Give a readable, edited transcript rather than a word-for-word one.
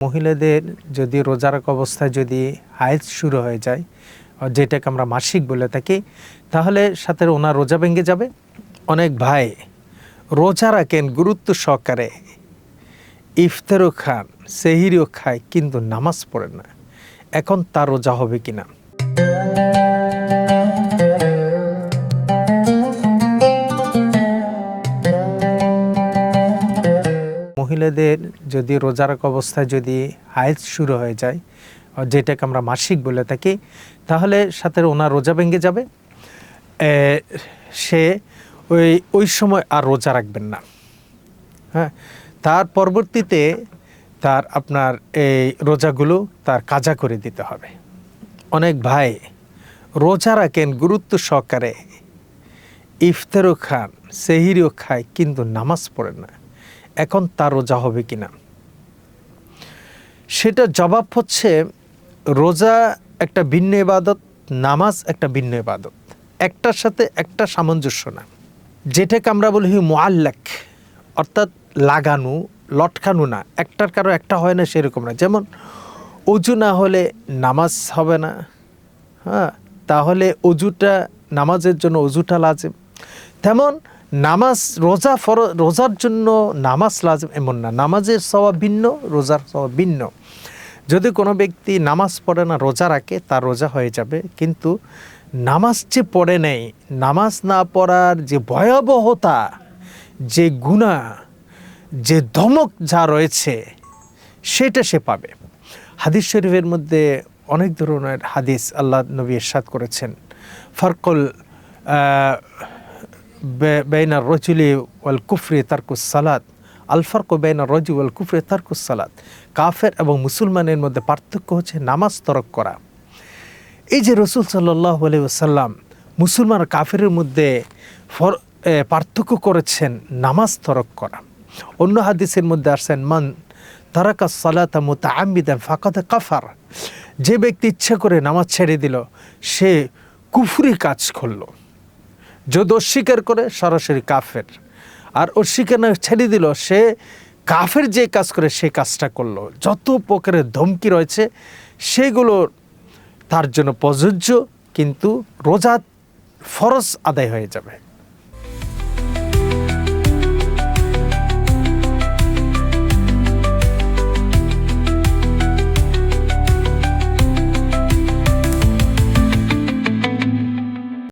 মহিলাদের যদি রোজা রাখা অবস্থায় যদি হায়েজ শুরু হয়ে যায়, যেটাকে আমরা মাসিক বলে থাকি, তাহলে সাথে ওনার রোজা ভেঙে যাবে। অনেক ভাই রোজা রাখেন গুরুত্ব সহকারে, ইফতারও খান, সেহরিও খায়, কিন্তু নামাজ পড়েন না। এখন তার রোজা হবে কিনা? মহিলাদের যদি রোজা রাখা অবস্থায় যদি হায়েজ শুরু হয়ে যায়, যেটাকে আমরা মাসিক বলে থাকি, তাহলে সাথে ওনার রোজা ভেঙে যাবে। সে ওই সময় আর রোজা রাখবেন না। হ্যাঁ, তার পরবর্তীতে তার আপনার এই রোজাগুলো তার কাজা করে দিতে হবে। অনেক ভাই রোজা রাখেন গুরুত্ব সহকারে, ইফতারও খান, সেহরিও খায়, কিন্তু নামাজ পড়েন না। এখন তার রোজা হবে কিনা? সেটা জবাব হচ্ছে, রোজা একটা ভিন্ন ইবাদত, নামাজ একটা ভিন্ন ইবাদত, একটার সাথে একটা সামঞ্জস্য না। যেটাকে আমরা বলি মুআল্লাক, অর্থাৎ লাগানো, লটকানো না, একটার কারো একটা হয় না, সেরকম না। যেমন অজু না হলে নামাজ হবে না, হ্যাঁ, তাহলে অজুটা, নামাজের জন্য অজুটা লাজিম। তেমন নামাজ, রোজার জন্য নামাজ লাজিম এমন না। নামাজের সওয়াব ভিন্ন, রোজার সওয়াব ভিন্ন। যদি কোনো ব্যক্তি নামাজ পড়ে না, রোজা রাখে, তার রোজা হয়ে যাবে। কিন্তু নামাজ যে পড়ে নেই, নামাজ না পড়ার যে ভয়াবহতা, যে গুনাহ, যে ধমক যা রয়েছে, সেটা সে পাবে। হাদিস শরীফের মধ্যে অনেক ধরনের হাদিস আল্লাহ নবী ইরশাদ করেছেন, ফারকুল বাইনার রজুলি ওয়াল কুফরি তারকুস সালাত, আল ফারকু বাইনার রজুলি ওয়াল কুফরি তারকুস সালাত। কাফের এবং মুসলমানের মধ্যে পার্থক্য হচ্ছে নামাজ তরক করা। এই যে রাসূল সাল্লাল্লাহু আলাইহি ওয়াসাল্লাম মুসলমান কাফেরের মধ্যে পার্থক্য করেছেন নামাজ তরক করা। অন্য হাদিসের মধ্যে আসছেন, মান তারাকা সালাতা মুতাআম্মিদান ফাকাদ কাফার। যে ব্যক্তি ইচ্ছা করে নামাজ ছেড়ে দিল, সে কুফরি কাজ করলো। যদি অস্বীকার করে, সরাসরি কাফের। আর অস্বীকার না ছেড়ে দিল, সে কাফের যে কাজ করে সে কাজটা করলো। যত প্রকারের ধমকি রয়েছে সেগুলো তার জন্য প্রযোজ্য, কিন্তু রোজা ফরজ আদায় হয়ে যাবে।